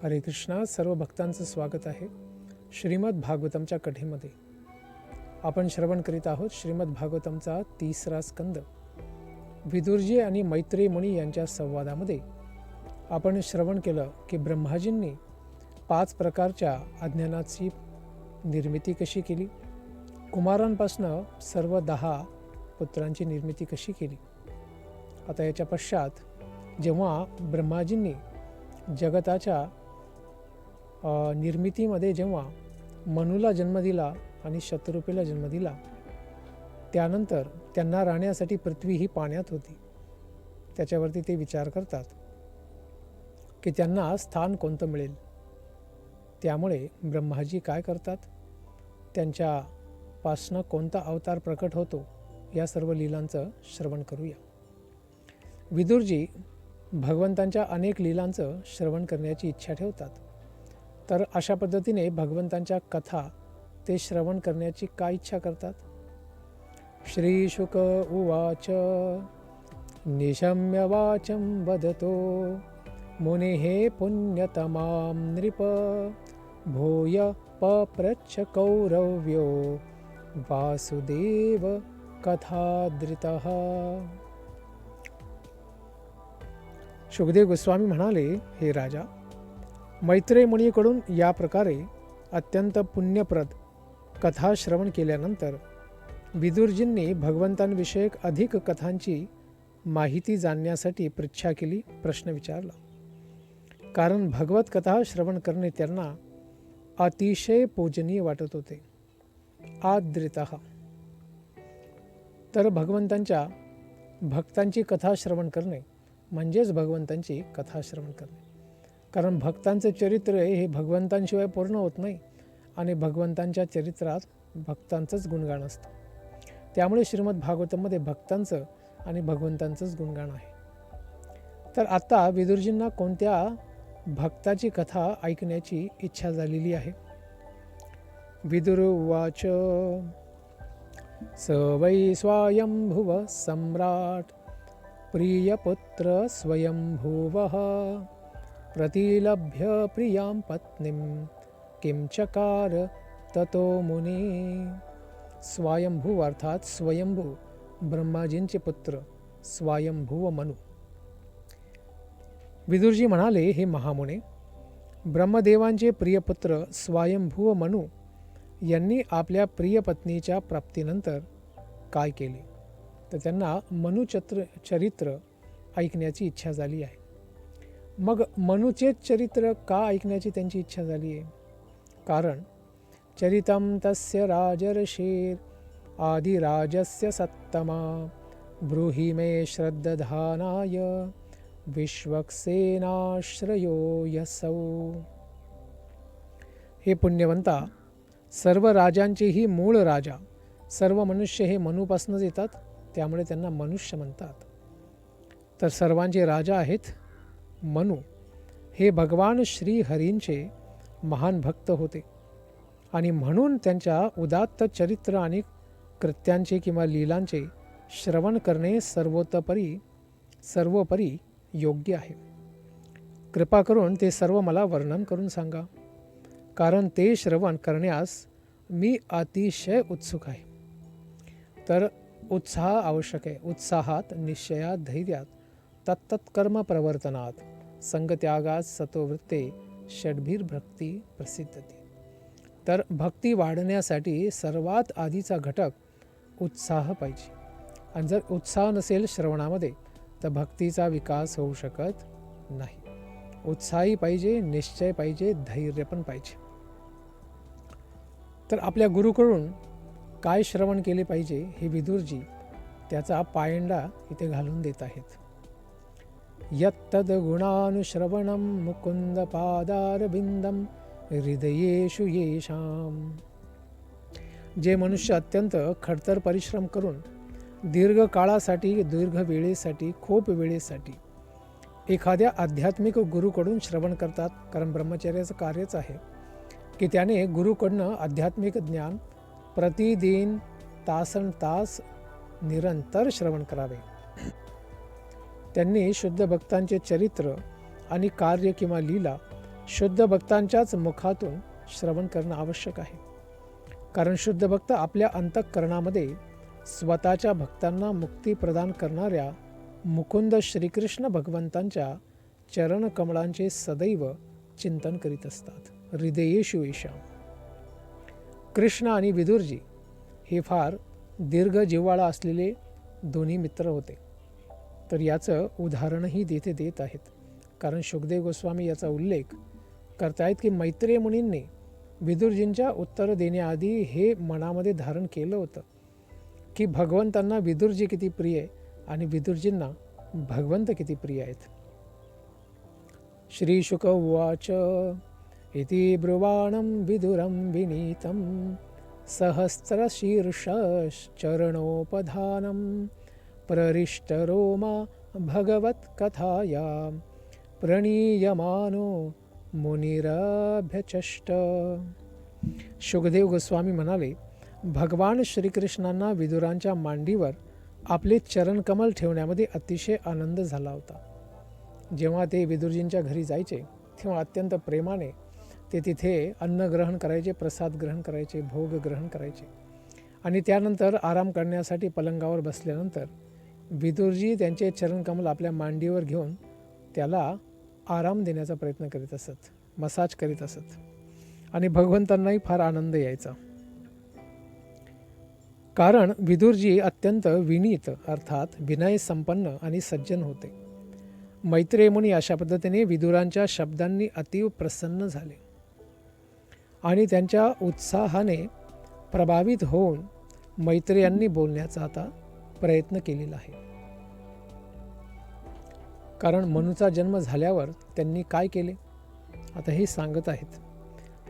हरे कृष्णा. सर्व भक्तांचं स्वागत आहे श्रीमद भागवतमच्या कथेमध्ये. आपण श्रवण करीत आहोत श्रीमद भागवतमचा 3रा स्कंद. विदुरजी आणि मैत्रेय मुनी यांच्या संवादामध्ये आपण श्रवण केलं की ब्रह्माजींनी 5 प्रकारच्या अज्ञानाची निर्मिती कशी केली, कुमारांपासनं सर्व 10 पुत्रांची निर्मिती कशी केली. आता याच्या पश्चात जेव्हा ब्रह्माजींनी जगताच्या निर्मितीमध्ये जेव्हा मनूला जन्म दिला आणि शतरूपेला जन्म दिला, त्यानंतर त्यांना राहण्यासाठी पृथ्वी ही पाण्यात होती. त्याच्यावरती ते विचार करतात की त्यांना स्थान कोणतं मिळेल. त्यामुळे ब्रह्माजी काय करतात, त्यांच्यापासनं कोणता अवतार प्रकट होतो या सर्व लीलांचं श्रवण करूया. विदुरजी भगवंतांच्या अनेक लीलांचं श्रवण करण्याची इच्छा ठेवतात. तर अशा पद्धतीने भगवंतांच्या कथा ते श्रवण करण्याची काय इच्छा करतात. श्री शुक उवाच निशम्य वाचं वदतो मुनेः पुण्यतमां नृप भूय पप्रच्छ कौरव्यो वासुदेव कथादृतः. शुकदेव गोस्वामी म्हणाले, हे राजा, मैत्रेय मुनीकडून या प्रकारे अत्यंत पुण्यप्रद कथा श्रवण केल्यानंतर विदुरजींनी भगवंतांविषयक अधिक कथांची माहिती जाणण्यासाठी पृच्छा केली, प्रश्न विचारला. कारण भगवत कथा श्रवण करणे त्यांना अतिशय पूजनीय वाटत होते. आदृतः तर भगवंतांच्या भक्तांची कथा श्रवण करणे म्हणजेच भगवंतांची कथा श्रवण करणे. कारण भक्तांचे चरित्र हे भगवंतांशिवाय पूर्ण होत नाही आणि भगवंतांच्या चरित्रात भक्तांचंच गुणगान असतं. त्यामुळे श्रीमद भागवतमध्ये भक्तांचं आणि भगवंतांचंच गुणगान आहे. तर आता विदुरजींना कोणत्या भक्ताची कथा ऐकण्याची इच्छा झालेली आहे. विदुर उवाच स वै स्वायंभुव सम्राट प्रियपुत्र स्वयंभुवः प्रतिलभ्य प्रियां पत्नीं किं चकार ततो मुनी. स्वयंभू अर्थात स्वयंभू ब्रह्माजींचे पुत्र स्वयंभुव मनु. विदुरजी म्हणाले, हे महामुने, ब्रह्मदेवांचे प्रियपुत्र स्वयंभुव मनु यांनी आपल्या प्रिय पत्नीच्या प्राप्तीनंतर काय केले. तर त्यांना चरित्र ऐकण्याची इच्छा झाली आहे. मग मनुचे चरित्र का ऐकण्याची त्यांची इच्छा झाली आहे. कारण चरितं तस्य राजर्षेर आदिराजस्य सत्तमा ब्रूहि मे श्रद्धानाय विश्वक्सेनाश्रयो यसौ. हे पुण्यवंता, सर्व राजांचेही मूळ राजा सर्व मनुष्य हे मनूपासूनच येतात, त्यामुळे त्यांना मनुष्य म्हणतात. तर सर्वांचे राजा आहेत मनु. हे भगवान श्री हरींचे महान भक्त होते आणि म्हणून त्यांच्या उदात्त चरित्र आणि कृत्यांचे किंवा लीलांचे श्रवण करणे सर्वोपरी योग्य आहे. कृपा करून ते सर्व मला वर्णन करून सांगा, कारण ते श्रवण करण्यास मी अतिशय उत्सुक आहे. तर उत्साह आवश्यक आहे. उत्साहात, निश्चयात, धैर्यात, तत्तत्कर्म प्रवर्तनात, संगत्यागात, सतोवृत्ते, षड्भीर भक्ती प्रसिद्धती. तर भक्ती वाढण्यासाठी सर्वात आधीचा घटक उत्साह पाहिजे. आणि जर उत्साह नसेल श्रवणामध्ये तर भक्तीचा विकास होऊ शकत नाही. उत्साही पाहिजे, निश्चय पाहिजे, धैर्य पण पाहिजे. तर आपल्या गुरुकडून काय श्रवण केले पाहिजे हे विदुरजी त्याचा पायंडा इथे घालून देत आहेत. यत्तद गुणानुश्रवणं मुकुंद पादारविंदम हृदयेषु येषाम. जे मनुष्य अत्यंत खडतर परिश्रम करून दीर्घ काळासाठी, दीर्घ वेळेसाठी, खूप वेळेसाठी एखाद्या आध्यात्मिक गुरुकडून श्रवण करतात. कारण ब्रह्मचर्याचं कार्यच आहे की त्याने गुरुकडनं आध्यात्मिक ज्ञान प्रतिदिन तासनतास निरंतर श्रवण करावे. त्यांनी शुद्ध भक्तांचे चरित्र आणि कार्य किंवा लीला शुद्ध भक्तांच्याच मुखातून श्रवण करणं आवश्यक आहे. कारण शुद्ध भक्त आपल्या अंतःकरणामध्ये स्वतःच्या भक्तांना मुक्ती प्रदान करणाऱ्या मुकुंद श्रीकृष्ण भगवंतांच्या चरणकमळांचे सदैव चिंतन करीत असतात. हृदयेषु येषाम्. कृष्ण आणि विदुरजी हे फार दीर्घ जिव्हाळा असलेले दोन्ही मित्र होते. तर याचं उदाहरणही तेथे देत आहेत. कारण शुकदेव गोस्वामी याचा उल्लेख करतायत की मैत्रेय मुनींनी विदुरजींच्या उत्तर देण्याआधी हे मनामध्ये धारण केलं होतं की भगवंतांना विदुरजी किती प्रिय आहे आणि विदुरजींना भगवंत किती प्रिय आहेत. श्री शुक उवाच इति ब्रुवाणं विदुरं विनीतं सहस्रशीर्षश्चरणोपधानं प्ररिष्टरोमा भगवत्कथायां प्रणीयमानो मुनिरभ्यचष्ट. शुकदेव गोस्वामी म्हणाले, भगवान श्रीकृष्णांना विदुरांच्या मांडीवर आपले चरणकमल ठेवण्यामध्ये अतिशय आनंद झाला होता. जेव्हा ते विदुरजींच्या घरी जायचे तेव्हा अत्यंत प्रेमाने ते तिथे अन्न ग्रहण करायचे, प्रसाद ग्रहण करायचे, भोग ग्रहण करायचे. आणि त्यानंतर आराम करण्यासाठी पलंगावर बसल्यानंतर विदुरजी त्यांचे चरणकमल आपल्या मांडीवर घेऊन त्याला आराम देण्याचा प्रयत्न करीत असत, मसाज करीत असत. आणि भगवंतांनाही फार आनंद यायचा. कारण विदुरजी अत्यंत विनीत अर्थात विनय संपन्न आणि सज्जन होते. मैत्रेय मुनी अशा पद्धतीने विदुरांच्या शब्दांनी अतीव प्रसन्न झाले आणि त्यांच्या उत्साहाने प्रभावित होऊन मैत्रेयांनी बोलण्याचा आता प्रयत्न केलेला आहे. कारण मनूचा जन्म झाल्यावर त्यांनी काय केले आता हे सांगत आहेत.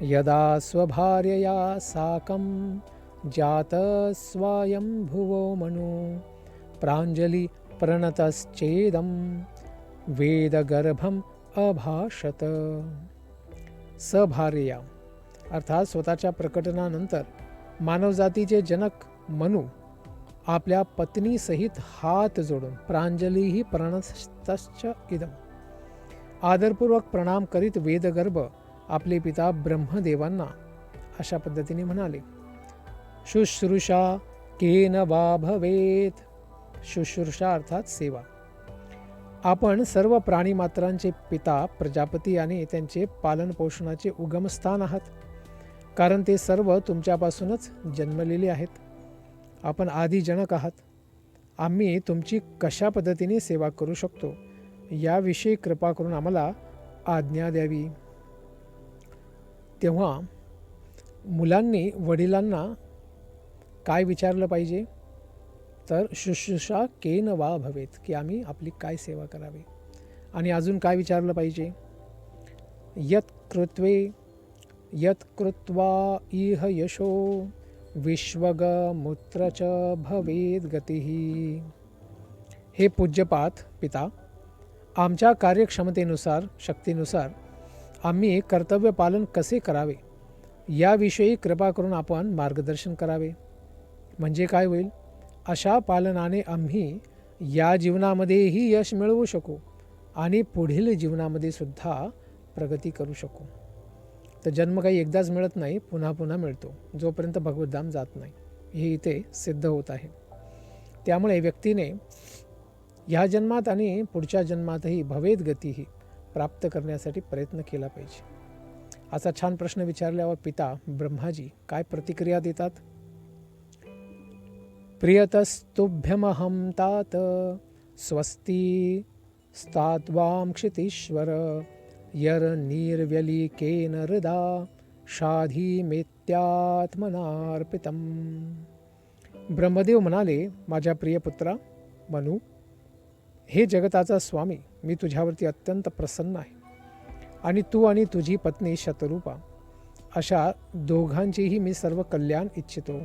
यदा स्वभार्यया साकं जात स्वयंभुवो मनु प्रांजली प्रणतश्चेदं वेदगर्भम अभाषत. सभार्यया अर्थात स्वतःच्या प्रकटनानंतर मानवजातीचे जनक मनु आपल्या पत्नीसहित हात जोडून प्रांजलीही प्रणतश्च इदम आदरपूर्वक प्रणाम करीत वेदगर्भ आपले पिता ब्रह्मदेवांना अशा पद्धतीने म्हणाले. शुश्रूषा केन वा भवेत. शुश्रूषा अर्थात सेवा. आपण सर्व प्राणीमात्रांचे पिता प्रजापती आणि त्यांचे पालनपोषणाचे उगमस्थान आहात. कारण ते सर्व तुमच्यापासूनच जन्मलेले आहेत. आपण आदिजनक आहात. आम्ही तुमची कशा पद्धतीने सेवा करू शकतो याविषयी कृपा करून आम्हाला आज्ञा द्यावी. तेव्हा मुलांनी वडिलांना काय विचारलं पाहिजे तर शुश्रूषा केन वा भवेत, की आम्ही आपली काय सेवा करावी. आणि अजून काय विचारलं पाहिजे. यत् कृत्वा इह यशो विश्वगमूत्र च भवेद गतिः. हे पूज्यपात पिता, आमच्या कार्यक्षमतेनुसार शक्तीनुसार आम्ही कर्तव्य पालन कसे करावे याविषयी कृपा करून आपण मार्गदर्शन करावे. म्हणजे काय होईल, अशा पालनाने आम्ही या जीवनामध्येही यश मिळवू शकू आणि पुढील जीवनामध्ये सुद्धा प्रगती करू शकू. तर जन्म काही एकदाच मिळत नाही, पुन्हा पुन्हा मिळतो जोपर्यंत भगवद्धाम जात नाही. हे इथे सिद्ध होत आहे. त्यामुळे व्यक्तीने ह्या जन्मात आणि पुढच्या जन्मातही भवेद गतीही प्राप्त करण्यासाठी प्रयत्न केला पाहिजे. असा छान प्रश्न विचारल्यावर पिता ब्रह्माजी काय प्रतिक्रिया देतात. प्रियतस्तुभ्यमहं तात स्वस्ती स्तात्वां क्षितीश्वर यर्निर्व्यलीकेन हृदा शाधीमेत्यात्मनार्पितम्. ब्रह्मदेव म्हणाले, माझ्या प्रिय पुत्रा मनू, हे जगताचा स्वामी, मी तुझ्यावरती अत्यंत प्रसन्न आहे आणि तू आणि तुझी पत्नी शतरूपा अशा दोघांचेही मी सर्व कल्याण इच्छितो.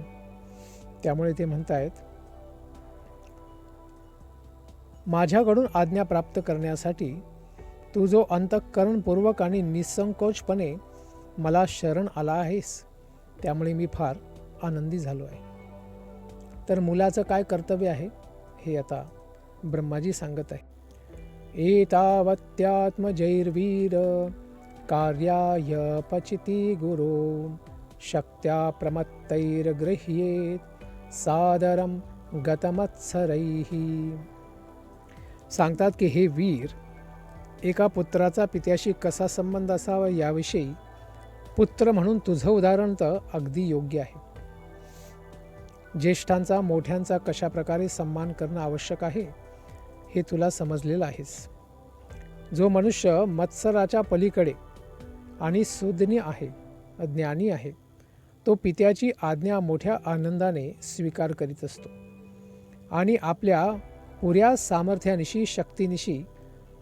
त्यामुळे ते म्हणतायत, माझ्याकडून आज्ञा प्राप्त करण्यासाठी तू जो अंतःकरणपूर्वक आणि निसंकोचपणे मला शरण आला आहेस त्यामुळे मी फार आनंदी झालो आहे. तर मुलाचं काय कर्तव्य आहे हे आता ब्रह्माजी सांगत आहे. एतावत्यात्मजैर्वीर कार्याय पचिति गुरो शक्त्या प्रमत्तैर्गृह्येत सादरम गतमत्सरैः. सांगतात की हे वीर, एका पुत्राचा पित्याशी कसा संबंध असावा याविषयी पुत्र म्हणून तुझं उदाहरण तर अगदी योग्य आहे. ज्येष्ठांचा मोठ्यांचा कशा प्रकारे सन्मान करणं आवश्यक आहे हे तुला समजलेलं आहेस. जो मनुष्य मत्सराच्या पलीकडे आणि सुज्ञ आहे, ज्ञानी आहे, तो पित्याची आज्ञा मोठ्या आनंदाने स्वीकार करीत असतो आणि आपल्या पुऱ्या सामर्थ्यानिशी शक्तीनिशी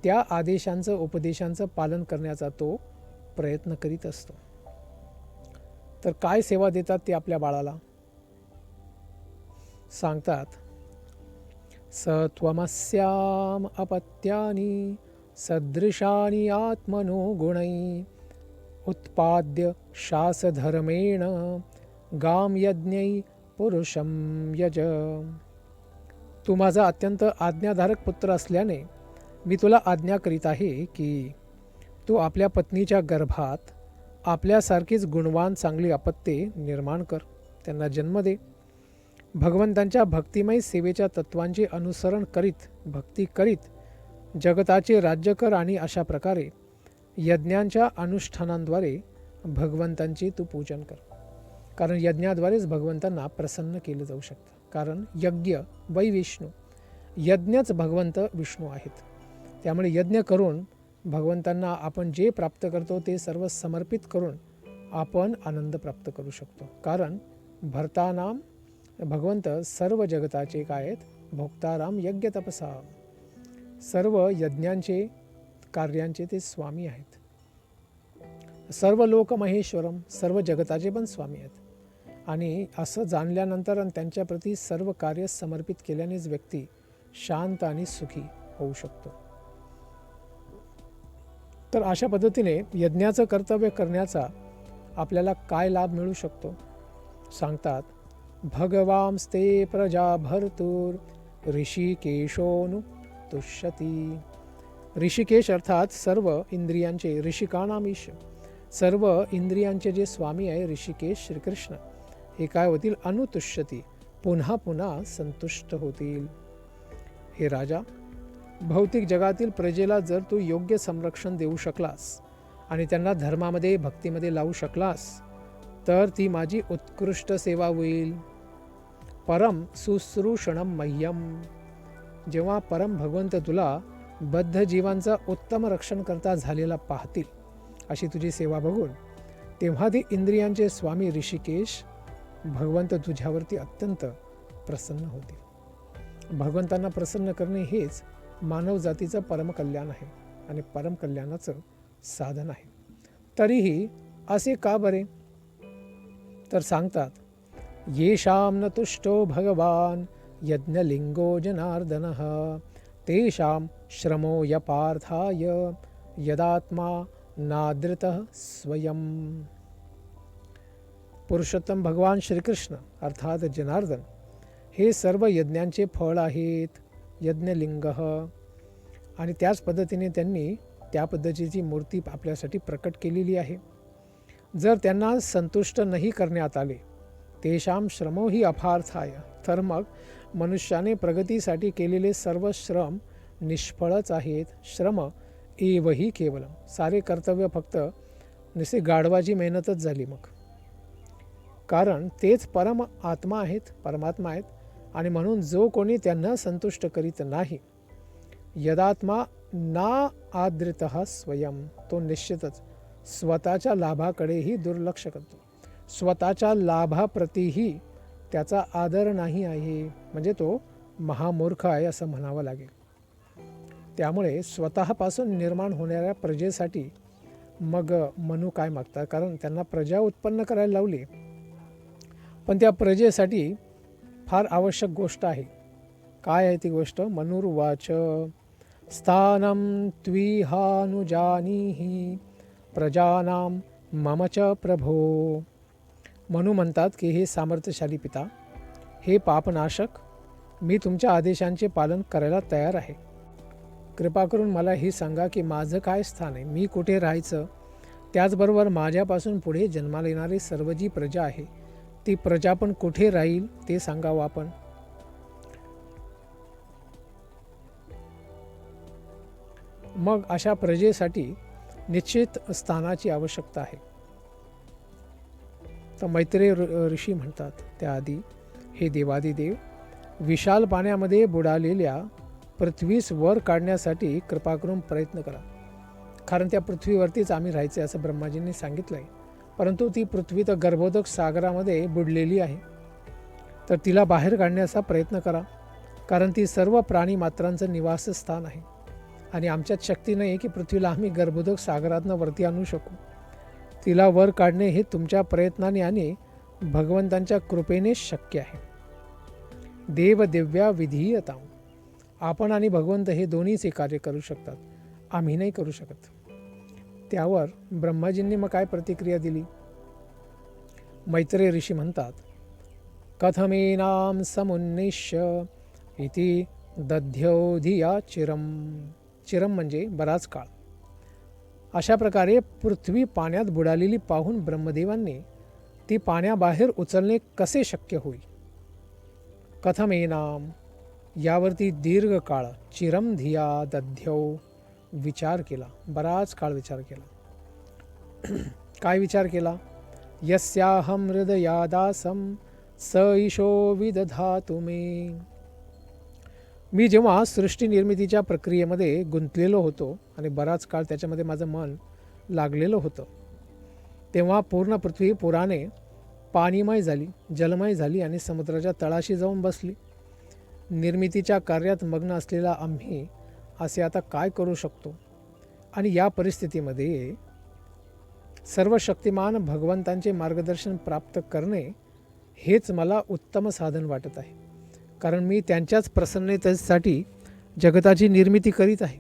त्या आदेशांचं उपदेशांचं पालन करण्याचा तो प्रयत्न करीत असतो. तर काय सेवा देतात ते आपल्या बाळाला? सांगतात, सत्वमस्याम अपत्यानि सदृशानि आत्मनो गुणै उत्पाद्य शासधर्मेण गाम यज्ञै पुरुषम यज. तू माझा अत्यंत आज्ञाधारक पुत्र असल्याने मी तुला आज्ञा करीत आहे की तू आपल्या पत्नीच्या गर्भात आपल्यासारखीच गुणवान चांगली अपत्ये निर्माण कर, त्यांना जन्म दे. भगवंतांच्या भक्तिमय सेवेच्या तत्वांचे अनुसरण करीत, भक्ती करीत जगताचे राज्य कर आणि अशा प्रकारे यज्ञांच्या अनुष्ठानांद्वारे भगवंतांचे तू पूजन कर. कारण यज्ञाद्वारेच भगवंतांना प्रसन्न केलं जाऊ शकतं. कारण यज्ञ वै विष्णू, यज्ञच भगवंत विष्णू आहेत. त्यामुळे यज्ञ करून भगवंतांना आपण जे प्राप्त करतो ते सर्व समर्पित करून आपण आनंद प्राप्त करू शकतो. कारण भर्तानाम भगवंत सर्व जगताचे काय आहेत? भोक्ताराम यज्ञ तपसा, सर्व यज्ञांचे कार्यांचे ते स्वामी आहेत. सर्व लोक महेश्वरम, सर्व जगताचे पण स्वामी आहेत. आणि असं जाणल्यानंतर आणि त्यांच्याप्रती सर्व कार्य समर्पित केल्यानेच व्यक्ती शांत आणि सुखी होऊ शकतो. तर अशा पद्धतीने यज्ञाचं कर्तव्य करण्याचा आपल्याला काय लाभ मिळू शकतो? सांगतात, भगवांस्ते प्रजा भर्तुर ऋषिकेशोनु तुष्यती. ऋषिकेश अर्थात सर्व इंद्रियांचे, ऋषिकाणाम ईश, सर्व इंद्रियांचे जे स्वामी आहे ऋषिकेश श्रीकृष्ण, हे काय होतील? अनुतुष्यती, पुन्हा पुन्हा संतुष्ट होतील. हे राजा, भौतिक जगातील प्रजेला जर तू योग्य संरक्षण देऊ शकलास आणि त्यांना धर्मामध्ये भक्तीमध्ये लावू शकलास तर ती माझी उत्कृष्ट सेवा होईल. परम शुश्रूषणम मह्यम. जेव्हा परम भगवंत तुला बद्ध जीवांचा उत्तम रक्षण करता झालेला पाहतील अशी तुझी सेवा बघून, तेव्हा ते इंद्रियांचे स्वामी ऋषिकेश भगवंत तुझ्यावरती अत्यंत प्रसन्न होतील. भगवंतांना प्रसन्न करणे हेच मानव जातीचं परमकल्याण आहे आणि परमकल्याणाचं साधन आहे. तरीही असे का बरे? तर सांगतात, येषां न तुष्टो भगवान यज्ञलिंगो जनार्दनः तेषां श्रमो यपार्थाय यदात्मा नादृतः स्वयं. पुरुषोत्तम भगवान श्रीकृष्ण अर्थात जनार्दन हे सर्व यज्ञांचे फळ आहेत, यज्ञलिंग. आणि त्याच पद्धतीने त्यांनी त्या पद्धतीची मूर्ती आपल्यासाठी प्रकट केलेली आहे. जर त्यांना संतुष्ट नाही करण्यात आले, तेषाम श्रमो ही अपार्थाय, तर मग मनुष्याने प्रगतीसाठी केलेले सर्व श्रम निष्फळच आहेत. श्रम एवही केवलम, सारे कर्तव्य फक्त नुसते गाढवाची मेहनतच झाली. मग कारण तेच परम आत्मा आहेत, परमात्मा आहेत. आणि म्हणून जो कोणी त्यांना संतुष्ट करीत नाही, यदात्मा ना आदृतः स्वयं, तो निश्चितच स्वतःच्या लाभाकडेही दुर्लक्ष करतो. स्वतःच्या लाभाप्रतीही त्याचा आदर नाही आहे, म्हणजे तो महामूर्ख आहे असं म्हणावं लागेल. त्यामुळे स्वतःपासून निर्माण होणाऱ्या प्रजेसाठी मग मनु काय मागतात? कारण त्यांना प्रजा उत्पन्न करायला लावली, पण त्या प्रजेसाठी फार आवश्यक गोष्ट आहे. काय आहे ती गोष्ट? मनुर्वाच स्थानं त्विहानुजानीहि प्रजानां मम च प्रभो. मनु म्हणतात की हे सामर्थ्यशाली पिता, हे पापनाशक, मी तुमच्या आदेशांचे पालन करायला तयार आहे. कृपा करून मला हे सांगा की माझं काय स्थान आहे, मी कुठे राहायचं, त्याचबरोबर माझ्यापासून पुढे जन्माला येणारी सर्व जी प्रजा आहे ती प्रजा पण कुठे राहील ते सांगावं आपण. मग अशा प्रजेसाठी निश्चित स्थानाची आवश्यकता आहे. तर मैत्रेय ऋषी म्हणतात त्याआधी, हे देवादिदेव, विशाल पाण्यामध्ये बुडालेल्या पृथ्वीस वर काढण्यासाठी कृपा करून प्रयत्न करा. कारण त्या पृथ्वीवरतीच आम्ही राहायचे असं ब्रह्माजींनी सांगितलं आहे. परंतु ती पृथ्वी तर गर्भोदक सागरामध्ये बुडलेली आहे. तर तिला बाहेर काढण्याचा प्रयत्न करा. कारण ती सर्व प्राणी मात्रांचं निवासस्थान आहे. आणि आमच्यात शक्ती नाही आहे की पृथ्वीला आम्ही गर्भोदक सागरातनं वरती आणू शकू. तिला वर काढणे हे तुमच्या प्रयत्नाने आणि भगवंतांच्या कृपेनेच शक्य आहे. देव दिव्या विधीयताम. आपण आणि भगवंत हे दोन्हीच हे कार्य करू शकतात, आम्ही नाही करू शकत. त्यावर ब्रह्माजींनी मग काय प्रतिक्रिया दिली. मैत्रेय ऋषी म्हणतात, कथमेनाम समुन्निश्य इति दध्यौ धिया चिरम. चिरम म्हणजे बराच काळ. अशा प्रकारे पृथ्वी पाण्यात बुडालेली पाहून ब्रह्मदेवांनी ती पाण्याबाहेर उचलणे कसे शक्य होईल. कथमेनाम यावरती दीर्घ काळ, चिरम धिया दध्यौ विचार केला, बराच काळ विचार केला. काय विचार केला. यस्याहम हृदयादासम स ईशो विदधातु मे. मी जेव्हा सृष्टी निर्मितीच्या प्रक्रियेमध्ये गुंतलेलो होतो आणि बराच काळ त्याच्यामध्ये माझं मन लागलेलं होतं, तेव्हा पूर्ण पृथ्वी पुराने पाणीमय झाली, जलमय झाली आणि समुद्राच्या तळाशी जाऊन बसली. निर्मितीच्या कार्यात मग्न असलेला आम्ही असे आता काय करू शकतो. आणि या परिस्थितीमध्ये सर्व शक्तिमान भगवंतांचे मार्गदर्शन प्राप्त करणे हेच मला उत्तम साधन वाटत आहे. कारण मी त्यांच्याच प्रसन्नतेसाठी जगताची निर्मिती करीत आहे.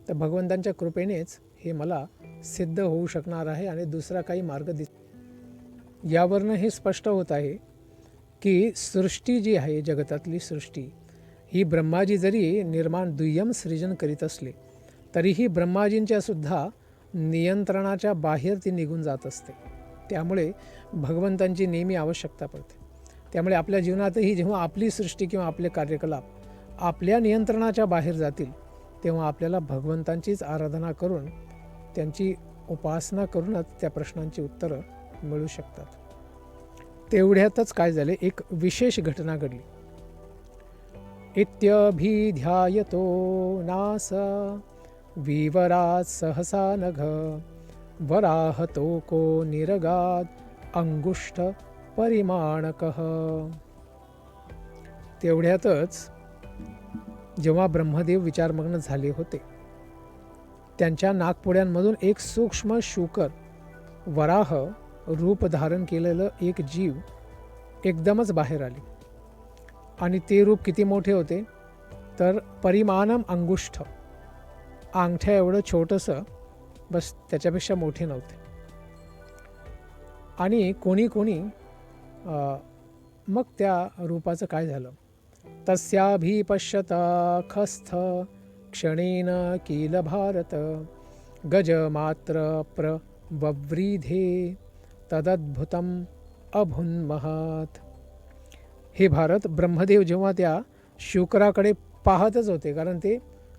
तर भगवंतांच्या कृपेनेच हे मला सिद्ध होऊ शकणार आहे आणि दुसरा काही मार्ग यावरनं हे स्पष्ट होत आहे की सृष्टी जी आहे, जगतातली सृष्टी ही ब्रह्माजी जरी निर्माण दुय्यम सृजन करीत असले तरीही ब्रह्माजींच्या सुद्धा नियंत्रणाच्या बाहेर ती निघून जात असते. त्यामुळे भगवंतांची नेहमी आवश्यकता पडते. त्यामुळे आपल्या जीवनातही जेव्हा आपली सृष्टी किंवा आपले कार्यकलाप आपल्या नियंत्रणाच्या बाहेर जातील तेव्हा आपल्याला भगवंतांचीच आराधना करून त्यांची उपासना करूनच त्या प्रश्नांची उत्तरं मिळू शकतात. तेवढ्यातच काय झाले, एक विशेष घटना घडली. इत्यभिध्यायतो नास विवरात सहसा नघ वराहतो को निरगाद अंगुष्ठ परिमाणकः. तेवढ्यातच जेव्हा ब्रह्मदेव विचारमग्न झाले होते, त्यांच्या नाकपुड्यांमधून एक सूक्ष्म शूकर वराह रूप धारण केलेलं एक जीव एकदमच बाहेर आले. आणि ते रूप किती मोठे होते तर परिमाणम अंगुष्ठ, अंगठ्या एवढं छोटंसं, बस त्याच्यापेक्षा मोठे नव्हते. आणि कोणी मग त्या रूपाचं काय झालं. तस्याभिपश्यता खस्थ क्षणेन किल भारत गजमात्र प्रवव्रीधे तदद्भुतम अभुन्महत. हे भारत, ब्रह्मदेव जेव्हा त्या शुक्राकडे पाहतच होते, कारण ते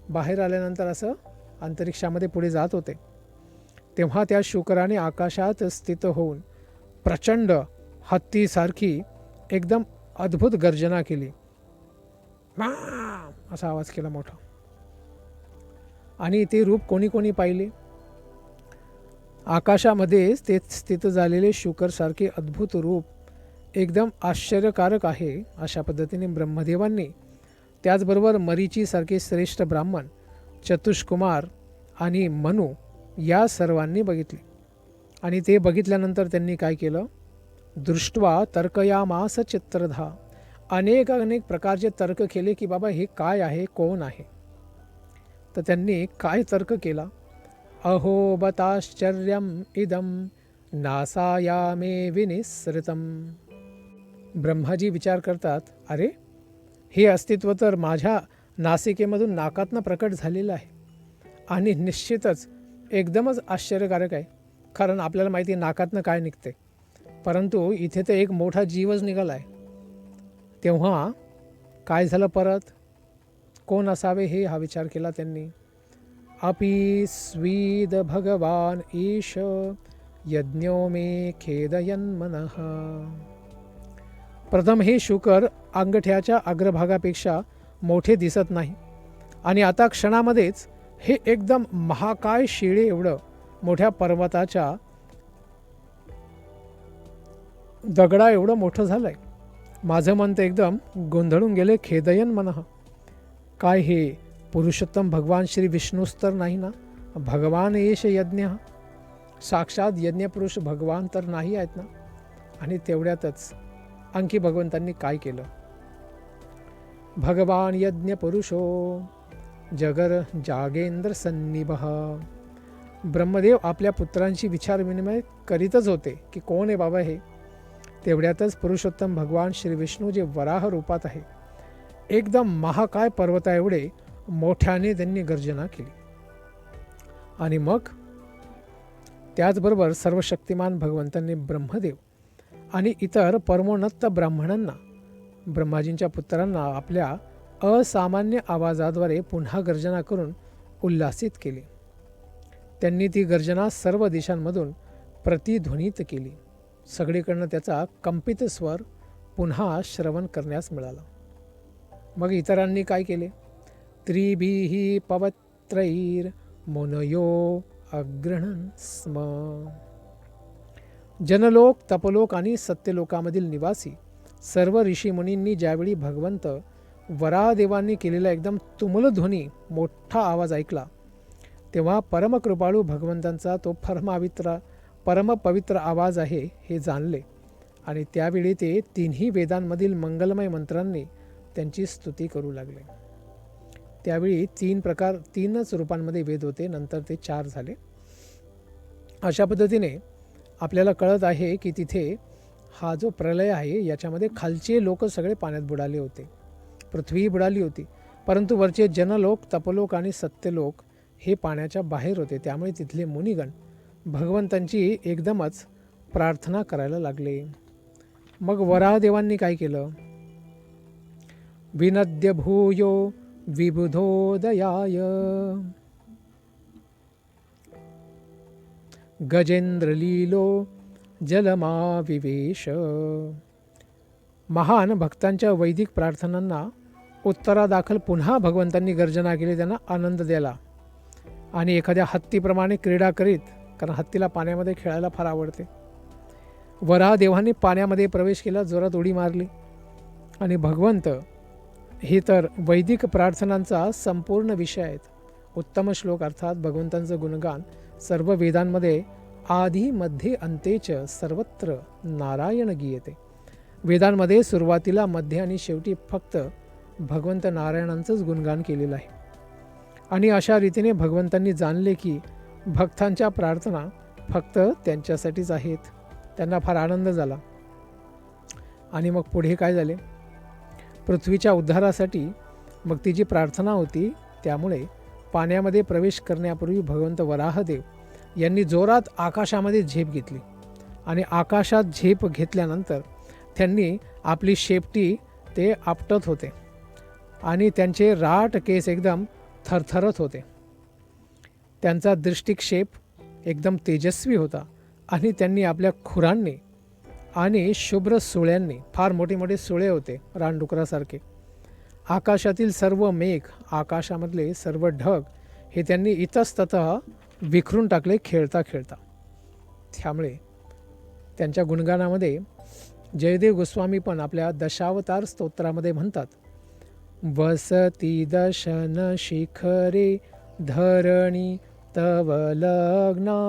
बाहेर आल्यानंतर असं अंतरिक्षामध्ये पुढे जात होते, तेव्हा त्या शुक्राने आकाशात स्थित होऊन प्रचंड हत्तीसारखी एकदम अद्भुत गर्जना केली. असा आवाज केला मोठा. आणि ते रूप कोणी पाहिले. आकाशामध्येच ते स्थित झालेले शुकरसारखे अद्भुत रूप एकदम आश्चर्यकारक आहे. अशा पद्धतीने ब्रह्मदेवांनी, त्याचबरोबर मरीचीसारखे श्रेष्ठ ब्राह्मण, चतुष्कुमार आणि मनु या सर्वांनी बघितले. आणि ते बघितल्यानंतर त्यांनी काय केलं, दृष्ट्वा तर्कयामास चित्रधा. अनेक प्रकारचे तर्क केले की बाबा हे काय आहे, कोण आहे. तर त्यांनी काय तर्क केला, अहो बताश्चर्यम इदम नासायामे विनिसृतम. ब्रह्माजी विचार करतात, अरे हे अस्तित्व तर माझ्या नासिकेमधून नाकातनं प्रकट झालेलं आहे आणि निश्चितच एकदमच आश्चर्यकारक आहे. कारण आपल्याला माहिती आहे नाकातनं काय निघते, परंतु इथे तर एक मोठा जीवच निघाला आहे. तेव्हा काय झालं परत, कोण असावे हे हा विचार केला त्यांनी. अपि स्वीद भगवान ईश यज्ञो मे खेदयन मनः. प्रथम हे शुकर अंगठ्याच्या अग्रभागापेक्षा मोठे दिसत नाही आणि आता क्षणामध्येच हे एकदम महाकाय शिळे एवढं मोठ्या पर्वताच्या दगडा एवढं मोठं झालं आहे. माझं मन तर एकदम गोंधळून गेले. खेदयन मनः, काय हे पुरुषोत्तम भगवान श्री विष्णूच तर नाही ना? भगवान एष यज्ञ, साक्षात यज्ञपुरुष भगवान तर नाही आहेत ना? आणि तेवढ्यातच आणखी भगवंतांनी काय केलं. भगवान यज्ञ पुरुषो जगर जागेंद्र सन्निभः. ब्रह्मदेव आपल्या पुत्रांशी विचारविनिमय करीतच होते की कोण आहे बाबा हे. तेवढ्यातच पुरुषोत्तम भगवान श्री विष्णू जे वराह रूपात आहे, एकदम महाकाय पर्वता एवढे मोठ्याने त्यांनी गर्जना केली. आणि मग त्याचबरोबर सर्वशक्तिमान भगवंतांनी ब्रह्मदेव आणि इतर परमोन्नत ब्राह्मणांना, ब्रह्माजींच्या पुत्रांना आपल्या असामान्य आवाजाद्वारे पुन्हा गर्जना करून उल्हासित केले. त्यांनी ती गर्जना सर्व दिशांमधून प्रतिध्वनित केली. सगळीकडनं त्याचा कंपित स्वर पुन्हा श्रवण करण्यास मिळाला. मग इतरांनी काय केले. त्रिभिः पवत्रैर मुनयो अग्रणन् स्म. जनलोक, तपलोक आणि सत्यलोकामधील निवासी सर्व ऋषीमुनींनी ज्यावेळी भगवंत वराहदेवांनी केलेला एकदम तुमुलध्वनी मोठा आवाज ऐकला, तेव्हा परमकृपाळू भगवंतांचा तो परमपवित्र आवाज आहे हे जाणले. आणि त्यावेळी ते तिन्ही वेदांमधील मंगलमय मंत्रांनी त्यांची स्तुती करू लागले. त्यावेळी तीनच रूपांमध्ये वेद होते, नंतर ते 4 झाले. अशा पद्धतीने आपल्याला कळत आहे की तिथे हा जो प्रलय आहे याच्यामध्ये खालचे लोक सगळे पाण्यात बुडाले होते, पृथ्वी बुडाली होती, परंतु वरचे जनलोक, तपलोक आणि सत्यलोक हे पाण्याच्या बाहेर होते. त्यामुळे तिथले मुनिगण भगवंतांची एकदमच प्रार्थना करायला लागले. मग वराहदेवांनी काय केलं. विनद्य भूयो विबुधोदयाय गजेंद्रलीलो जलमाविवेश. महान भक्तांच्या वैदिक प्रार्थनांना उत्तरादाखल पुन्हा भगवंतांनी गर्जना केली, त्यांना आनंद दिला. आणि एखाद्या हत्तीप्रमाणे क्रीडा करीत, कारण हत्तीला पाण्यामध्ये खेळायला फार आवडते, वराहदेवांनी पाण्यामध्ये प्रवेश केला, जोरात उडी मारली. आणि भगवंत हे तर वैदिक प्रार्थनांचा संपूर्ण विषय आहेत. उत्तम श्लोक अर्थात भगवंतांचं गुणगान सर्व वेदांमध्ये आधी मध्ये अंतेच सर्वत्र नारायण गीयते. वेदांमध्ये सुरुवातीला, मध्ये आणि शेवटी फक्त भगवंत नारायणांचंच गुणगान केलेलं आहे. आणि अशा रीतीने भगवंतांनी जाणले की भक्तांच्या प्रार्थना फक्त त्यांच्यासाठीच आहेत. त्यांना फार आनंद झाला. आणि मग पुढे काय झाले. पृथ्वीच्या उद्धारासाठी मग ती जी प्रार्थना होती, त्यामुळे पाण्यामध्ये प्रवेश करण्यापूर्वी भगवंत वराहदेव यांनी जोरात आकाशामध्ये झेप घेतली. आणि आकाशात झेप घेतल्यानंतर त्यांनी आपली शेपटी ते आपटत होते आणि त्यांचे राट केस एकदम थरथरत होते. त्यांचा दृष्टिक्षेप एकदम तेजस्वी होता आणि त्यांनी आपल्या खुरांनी आणि शुभ्र सुळ्यांनी, फार मोठे मोठे सुळे होते रानडुकरासारखे, आकाशातील सर्व मेघ, आकाशामधले सर्व ढग हे त्यांनी इतस्ततः विखरून टाकले खेळता खेळता. त्यामुळे त्यांच्या गुणगानामध्ये जयदेव गोस्वामी पण आपल्या दशावतार स्तोत्रामध्ये म्हणतात, वसती दशन शिखरे धरणी तव लग्ना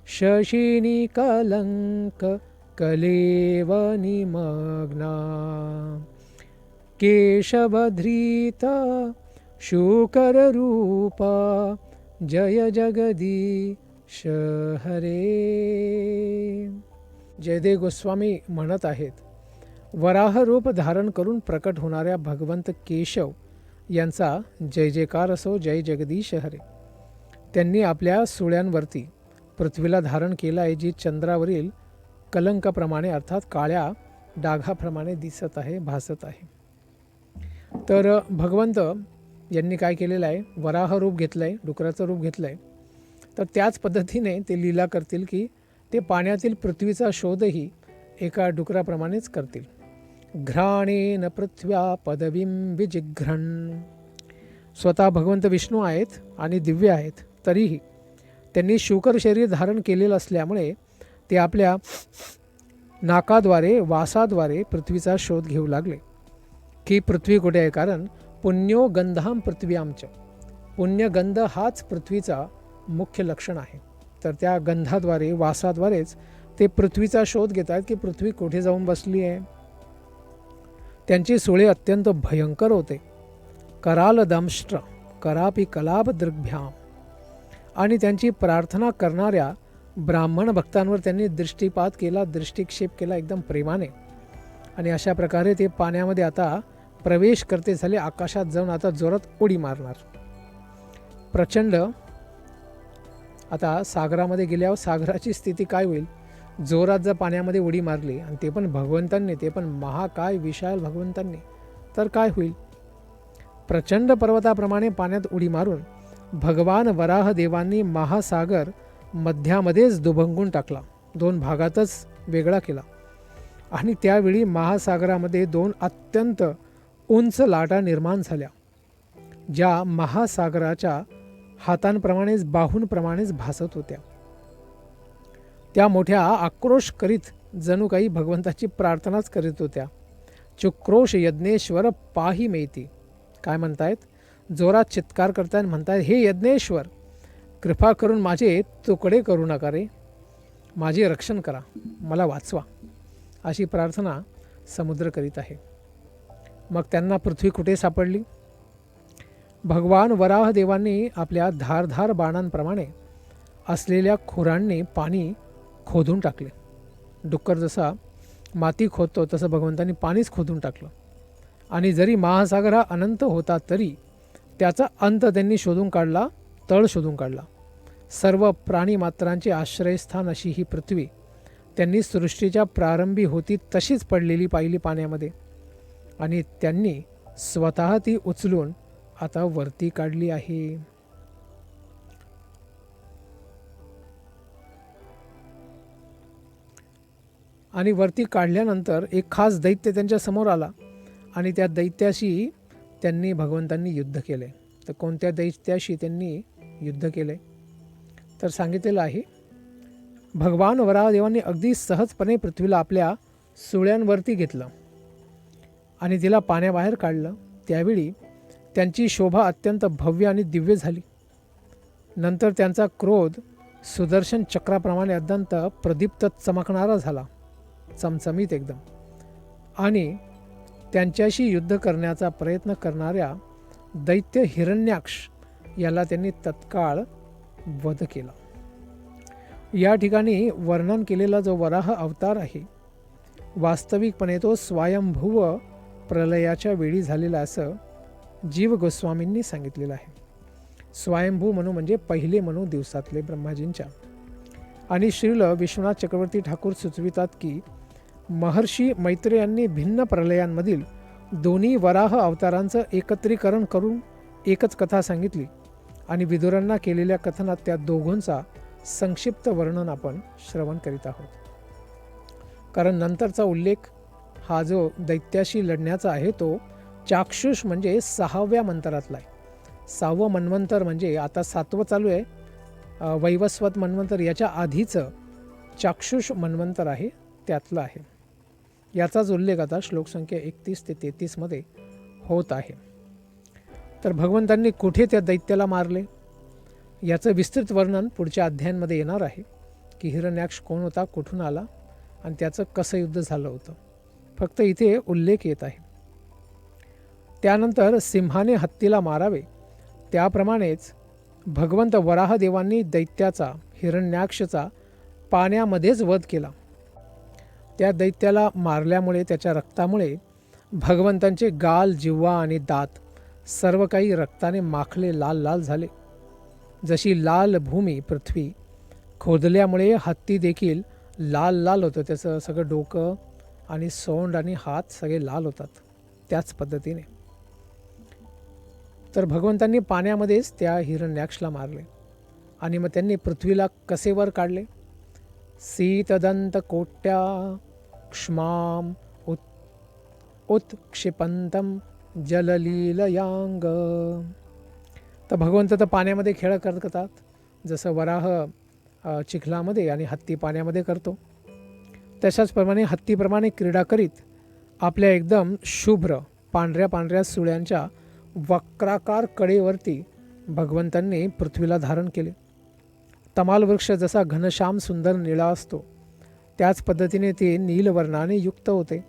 शशिनी कलंक कलेव निमग्ना केशवधृत शुकर रूपा जय जगदीश हरे. जयदेव गोस्वामी म्हणत आहेत, वराह रूप धारण करून प्रकट होणाऱ्या भगवंत केशव यांचा जय जयकार असो, जय जगदीश हरे. त्यांनी आपल्या सुळ्यांवरती पृथ्वीला धारण केलं आहे, जी चंद्रावरील कलंकाप्रमाणे अर्थात काळ्या डागाप्रमाणे दिसत आहे, भासत आहे. तर भगवंत यांनी काय केलेलं आहे, वराह रूप घेतलं आहे, डुकराचं रूप घेतलं आहे. तर त्याच पद्धतीने ते लीला करतील की ते पाण्यातील पृथ्वीचा शोधही एका डुकराप्रमाणेच करतील. घ्राणेन पृथ्व्या पदवीं विजिघ्रन्. स्वतः भगवंत विष्णू आहेत आणि दिव्य आहेत, तरीही त्यांनी शूकर शरीर धारण केलेलं असल्यामुळे ते आपल्या नाकाद्वारे वासाद्वारे पृथ्वीचा शोध घेऊ लागले की पृथ्वी कुठे आहे. कारण पुण्यो गंधाम पृथ्व्यामच, पुण्यगंध हाच पृथ्वीचा मुख्य लक्षण आहे. तर त्या गंधाद्वारे वासाद्वारेच ते पृथ्वीचा शोध घेत आहेत की पृथ्वी कुठे जाऊन बसली आहे. त्यांची सुळे अत्यंत भयंकर होते. कराल दंष्ट्र करापी कलाप दृग्भ्याम. आणि त्यांची प्रार्थना करणाऱ्या ब्राह्मण भक्तांवर त्यांनी दृष्टिपात केला, दृष्टिक्षेप केला एकदम प्रेमाने. आणि अशा प्रकारे ते पाण्यामध्ये आता प्रवेश करते झाले. आकाशात जाऊन आता जोरात उडी मारणार. प्रचंड आता सागरामध्ये गेल्यावर सागराची स्थिती काय होईल. जोरात जर पाण्यामध्ये उडी मारली आणि ते पण भगवंतांनी, ते पण महाकाय विशाल भगवंतांनी, तर काय होईल. प्रचंड पर्वताप्रमाणे पाण्यात उडी मारून भगवान वराह देवांनी महासागर मध्यामध्येच दुभंगून टाकला, दोन भागातच वेगळा केला. आणि त्यावेळी महासागरामध्ये दोन अत्यंत उंच लाटा निर्माण झाल्या, ज्या महासागराच्या हातांप्रमाणेच बाहूंप्रमाणेच भासत होत्या. त्या मोठ्या आक्रोश करीत जणू काही भगवंताची प्रार्थनाच करीत होत्या. चुक्रोश यज्ञेश्वर पाही मेती. काय म्हणतायत, जोरात चित्कार करतायत, म्हणतायत हे यज्ञेश्वर कृपा करून माझे तुकडे करू नका रे, माझे रक्षण करा, मला वाचवा. अशी प्रार्थना समुद्र करीत आहे. मग त्यांना पृथ्वी कुठे सापडली. भगवान वराह देवांनी आपल्या धारधार बाणांप्रमाणे असलेल्या खुरांनी पाणी खोदून टाकले. डुक्कर जसा माती खोदतो तसं भगवंतांनी पाणीच खोदून टाकलं. आणि जरी महासागर हा अनंत होता तरी त्याचा अंत त्यांनी शोधून काढला, तळ शोधून काढला. सर्व प्राणीमात्रांचे आश्रयस्थान अशी ही पृथ्वी त्यांनी सृष्टीच्या प्रारंभी होती तशीच पडलेली पाहिली पाण्यामध्ये. आणि त्यांनी स्वतः ती उचलून आता वरती काढली आहे. आणि वरती काढल्यानंतर एक खास दैत्य त्यांच्या समोर आला आणि त्या दैत्याशी त्यांनी भगवंतांनी युद्ध केले. तर कोणत्या दैत्याशी त्यांनी युद्ध केले तर सांगितलेलं आहे, भगवान वराहदेवांनी अगदी सहजपणे पृथ्वीला आपल्या सुळ्यांवरती घेतलं आणि तिला पाण्याबाहेर काढलं. त्यावेळी त्यांची शोभा अत्यंत भव्य आणि दिव्य झाली. नंतर त्यांचा क्रोध सुदर्शन चक्राप्रमाणे अत्यंत प्रदीप्त चमकणारा झाला, चमचमीत एकदम. आणि त्यांच्याशी युद्ध करण्याचा प्रयत्न करणाऱ्या दैत्य हिरण्याक्ष याला त्यांनी तत्काळ वध केला. या ठिकाणी वर्णन केलेला जो वराह अवतार आहे, वास्तविकपणे तो स्वयंभुव प्रलयाच्या वेळी झालेला असं जीव गोस्वामींनी सांगितलेलं आहे. स्वयंभू म्हणू म्हणजे पहिले म्हणू दिवसातले ब्रह्माजींच्या. आणि श्रील विश्वनाथ चक्रवर्ती ठाकूर सुचवितात की महर्षी मैत्रेयांनी भिन्न प्रलयांमधील दोन्ही वराह अवतारांचं एकत्रीकरण करून एकच कथा सांगितली आणि विदुरांना केलेल्या कथनात त्या दोघांचा संक्षिप्त वर्णन आपण श्रवण करीत आहोत. कारण नंतरचा उल्लेख हा जो दैत्याशी लढण्याचा आहे तो चाक्षुष म्हणजे 6व्या मंत्रातला आहे. 6वं मन्वंतर म्हणजे आता 7वं चालू आहे, वैवस्वत मन्वंतर याच्या आधीचं चाक्षुष मन्वंतर आहे, त्यातलं आहे. याचाच उल्लेख आता श्लोक संख्या 31 ते 33 मध्ये होत आहे. तर भगवंतांनी कुठे त्या दैत्याला मारले याचं विस्तृत वर्णन पुढच्या अध्यायांमध्ये येणार आहे की हिरण्याक्ष कोण होता, कुठून आला आणि त्याचं कसं युद्ध झालं होतं. फक्त इथे उल्लेख येत आहे. त्यानंतर सिंहाने हत्तीला मारावे त्याप्रमाणेच भगवंत वराहदेवांनी दैत्याचा, हिरण्याक्षचा पाण्यामध्येच वध केला. त्या दैत्याला मारल्यामुळे त्याच्या रक्तामुळे भगवंतांचे गाल, जिव्हा आणि दात सर्व काही रक्ताने माखले लाल लाल झाले. जशी लाल भूमी पृथ्वी खोदल्यामुळे हत्ती देखील लाल लाल होतं, त्याचं सगळं डोकं आणि सोंड आणि हात सगळे लाल होतात. त्याच पद्धतीने तर भगवंतांनी पाण्यामध्येच त्या हिरण्याक्षला मारले आणि मग त्यांनी पृथ्वीला कसे वर काढले. सीतदंत कोट्या क्ष्माम उत्क्षिपंतम जललीलयांग. तर भगवंत तर पाण्यामध्ये खेळ करतात, जसं वराह चिखलामध्ये आणि हत्ती पाण्यामध्ये करतो. तशाचप्रमाणे हत्तीप्रमाणे क्रीडा करीत आपल्या एकदम शुभ्र पांढऱ्या पांढऱ्या सुळ्यांच्या वक्राकार कडेवरती भगवंतांनी पृथ्वीला धारण केले. तमाल वृक्ष जसा घनश्याम सुंदर निळा असतो, त्याच पद्धतीने ते नीलवर्णाने युक्त होते.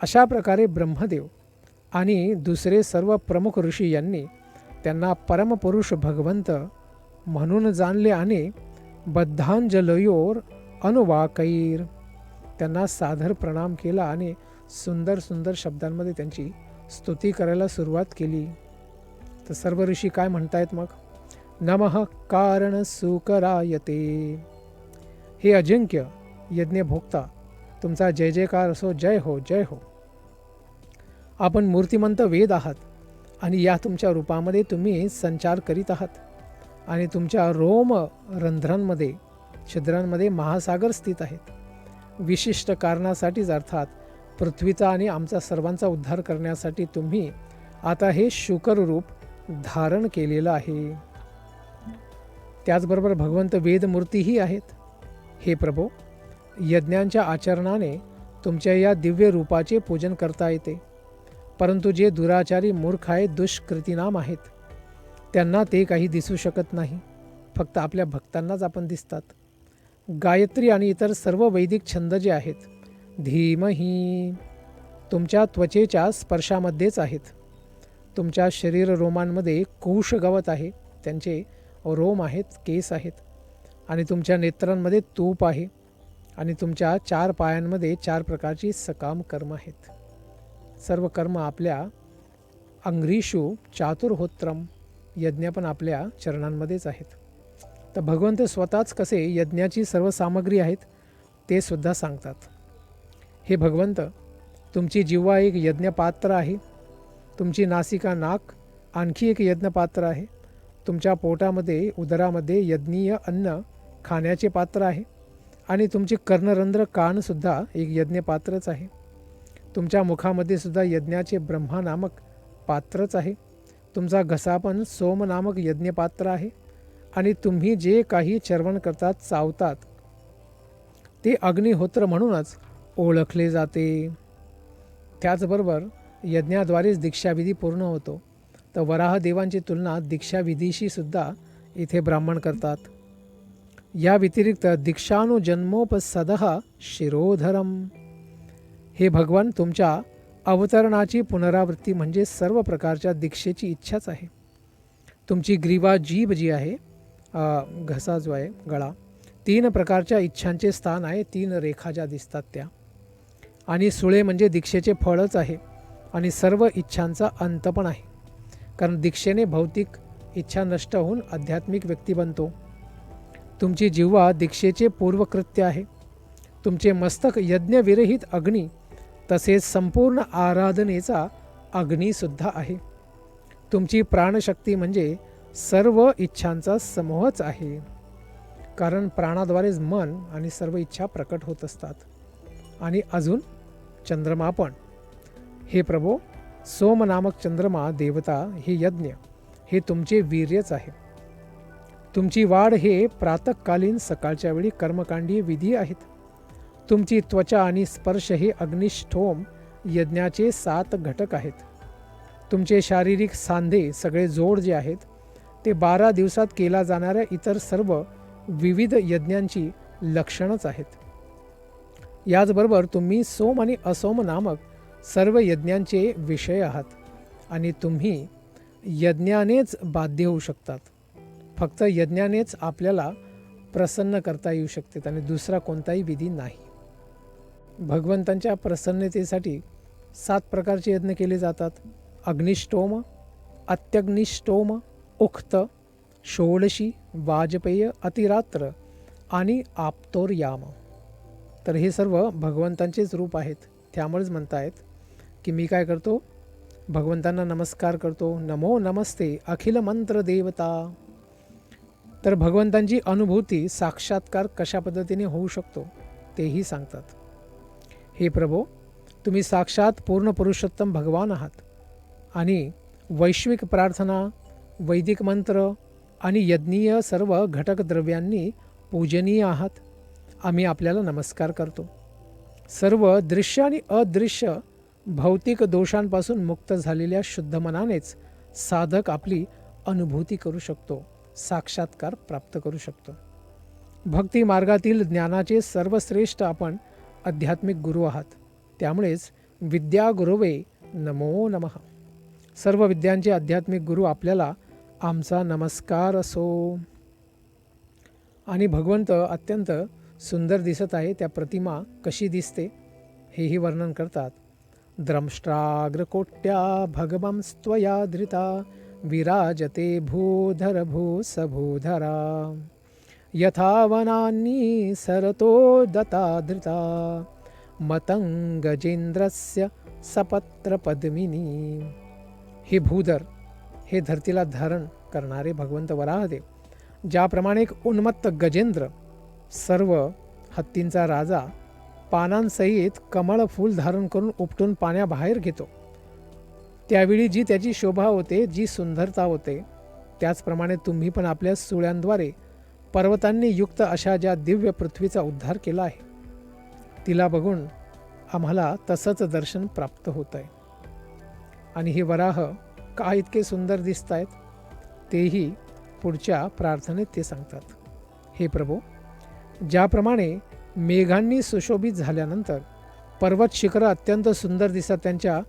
अशा प्रकारे ब्रह्मदेव आणि दुसरे सर्व प्रमुख ऋषी यांनी त्यांना परमपुरुष भगवंत म्हणून जाणले आणि बद्धांजलयोर अनुवाकैर त्यांना सादर प्रणाम केला आणि सुंदर सुंदर शब्दांमध्ये त्यांची स्तुती करायला सुरुवात केली. तर सर्व ऋषी काय म्हणतायत मग. नमः कारण सुकरायते. हे अजिंक्य यज्ञ भोक्ता, तुमचा जय जयकार असो. जय हो जय हो. आपण मूर्तिमंत वेद आहात आणि या तुमच्या रूपामध्ये तुम्ही संचार करीत आहात आणि तुमच्या रोम रंध्रांमध्ये छिद्रांमध्ये महासागर स्थित आहेत. विशिष्ट कारणासाठीच, अर्थात पृथ्वीचा आणि आमचा सर्वांचा उद्धार करण्यासाठी तुम्ही आता हे शुकर रूप धारण केलेलं आहे. त्याचबरोबर भगवंत वेदमूर्तीही आहेत. हे प्रभो, यज्ञांच्या आचरणाने तुमच्या या दिव्य रूपाचे पूजन करता येते, परंतु जे दुराचारी मूर्ख आहेत, दुष्कृतीनाम आहेत, त्यांना ते काही दिसू शकत नाही. फक्त आपल्या भक्तांनाच आपण दिसतात. गायत्री आणि इतर सर्व वैदिक छंद जे आहेत, धीमही तुमच्या त्वचेच्या स्पर्शामध्येच आहेत. तुमच्या शरीर रोमांमध्ये कुश गवत आहे, त्यांचे रोम आहेत, केस आहेत, आणि तुमच्या नेत्रांमध्ये तूप आहे, आणि तुमच्या 4 पायांमध्ये 4 प्रकारची सकाम कर्म आहेत. सर्व कर्म आपल्या अंग्रीषु चातुर्होत्रम, यज्ञ पण आपल्या चरणांमध्येच आहेत. तर भगवंत स्वतःच कसे यज्ञाची सर्व सामग्री आहेत ते सुद्धा सांगतात. हे भगवंत, तुमची जिव्हा एक यज्ञपात्र आहे, तुमची नासिका नाक आणखी एक यज्ञपात्र आहे, तुमच्या पोटामध्ये उदरामध्ये यज्ञीय अन्न खाण्याचे पात्र आहे, आणि तुमचे कर्णरंध्र कानसुद्धा एक यज्ञपात्रच आहे. तुमच्या मुखामध्ये सुद्धा यज्ञाचे ब्रह्मा नामक पात्रच आहे. तुमचा घसा पण सोम नामक यज्ञपात्र आहे, आणि तुम्ही जे काही चर्वण करतात, चावतात, ते अग्निहोत्र म्हणूनच ओळखले जाते. त्याचबरोबर यज्ञाद्वारेच दीक्षाविधी पूर्ण होतो. तर वराह देवांची तुलना दीक्षाविधीशी सुद्धा इथे ब्राह्मण करतात. या व्यतिरिक्त दीक्षानुजन्मोपसदः शिरोधरम. हे भगवान, तुमच्या अवतरणाची पुनरावृत्ती म्हणजे सर्व प्रकारच्या दीक्षेची इच्छाच आहे. तुमची ग्रीवा जीभ जी आहे, घसा जो आहे, गळा, 3 प्रकारच्या इच्छांचे स्थान आहे. 3 रेखा ज्या दिसतात त्या, आणि सुळे म्हणजे दीक्षेचे फळच आहे, आणि सर्व इच्छांचा अंत पण आहे. कारण दीक्षेने भौतिक इच्छा नष्ट होऊन आध्यात्मिक व्यक्ती बनतो. तुमची जिव्हा दीक्षेचे पूर्वकृत्य आहे. तुमचे मस्तक यज्ञविरहित अग्नी तसेच संपूर्ण आराधनेचा अग्नीसुद्धा आहे. तुमची प्राणशक्ती म्हणजे सर्व इच्छांचा समूहच आहे, कारण प्राणाद्वारेच मन आणि सर्व इच्छा प्रकट होत असतात. आणि अजून चंद्रमा पण. हे प्रभो, सोम नामक चंद्रमा देवता, हे यज्ञ, हे तुमचे वीर्यच आहे. तुमची वाढ हे प्रातःकालीन सकाळच्या वेळी कर्मकांडीय विधी आहेत. तुमची त्वचा आणि स्पर्श हे अग्निष्ठोम यज्ञाचे 7 घटक आहेत. तुमचे शारीरिक सांधे सगळे जोड जे आहेत ते 12 दिवसात केला जाणाऱ्या इतर सर्व विविध यज्ञांची लक्षणच आहेत. याचबरोबर तुम्ही सोम आणि असोम नामक सर्व यज्ञांचे विषय आहात, आणि तुम्ही यज्ञानेच बाध्य होऊ शकतात. फक्त यज्ञानेच आपल्याला प्रसन्न करता येऊ शकते, आणि दुसरा कोणताही विधी नाही. भगवंतांच्या प्रसन्नतेसाठी 7 प्रकारचे यज्ञ केले जातात. अग्निष्टोम, अत्यग्निष्टोम, उक्त, षोडशी, वाजपेय, अतिरात्र आणि आप्तोर्याम. तर हे सर्व भगवंतांचेच रूप आहेत. त्यामुळेच म्हणतायत की मी काय करतो, भगवंतांना नमस्कार करतो. नमो नमस्ते अखिल मंत्र देवता. तर भगवंतांची अनुभूती साक्षात्कार कशा पद्धतीने होऊ शकतो तेही सांगतात. हे प्रभो, तुम्ही साक्षात पूर्ण पुरुषोत्तम भगवान आहात आणि वैश्विक प्रार्थना, वैदिक मंत्र आणि यज्ञीय सर्व घटक द्रव्यांनी पूजनीय आहात. आम्ही आपल्याला नमस्कार करतो. सर्व दृश्य आणि अदृश्य भौतिक दोषांपासून मुक्त झालेल्या शुद्ध मनानेच साधक आपली अनुभूती करू शकतो, साक्षात्कार प्राप्त करू शकतो. भक्ती मार्गातील ज्ञानाचे सर्वश्रेष्ठ आपण आध्यात्मिक गुरु आहात. त्यामुळेच विद्या गुरुवे नमो नमः. सर्व विद्यांचे आध्यात्मिक गुरु आपल्याला आमचा नमस्कार असो. आणि भगवंत अत्यंत सुंदर दिसत आहे. त्या प्रतिमा कशी दिसते हेही वर्णन करतात. द्रंष्ट्राग्रकोट्या भगवंस्त्वया धृता विराजते भूधर भूसभूधरा यथा वनान्नी सरतो दता धृता मतंगजेंद्रस्य सपत्र पद्मिनी. हे भूधर, हे धरतीला धारण करणारे भगवंत वराहदेव, ज्याप्रमाणे एक उन्मत्त गजेंद्र, सर्व हत्तींचा राजा, पानांसहित कमळ फूल धारण करून उपटून पाण्याबाहेर घेतो, त्यावेळी जी त्याची शोभा होते, जी सुंदरता होते, त्याचप्रमाणे तुम्ही पण आपल्या सुळ्यांद्वारे पर्वतांनी युक्त अशा ज्या दिव्य पृथ्वीचा उद्धार केला आहे, तिला बघून आम्हाला तसंच दर्शन प्राप्त होत आहे. आणि हे वराह का इतके सुंदर दिसत आहेत तेही पुढच्या प्रार्थनेत ते सांगतात. हे प्रभो, ज्याप्रमाणे मेघांनी सुशोभित झाल्यानंतर पर्वत शिखरं अत्यंत सुंदर दिसतात, त्यांच्या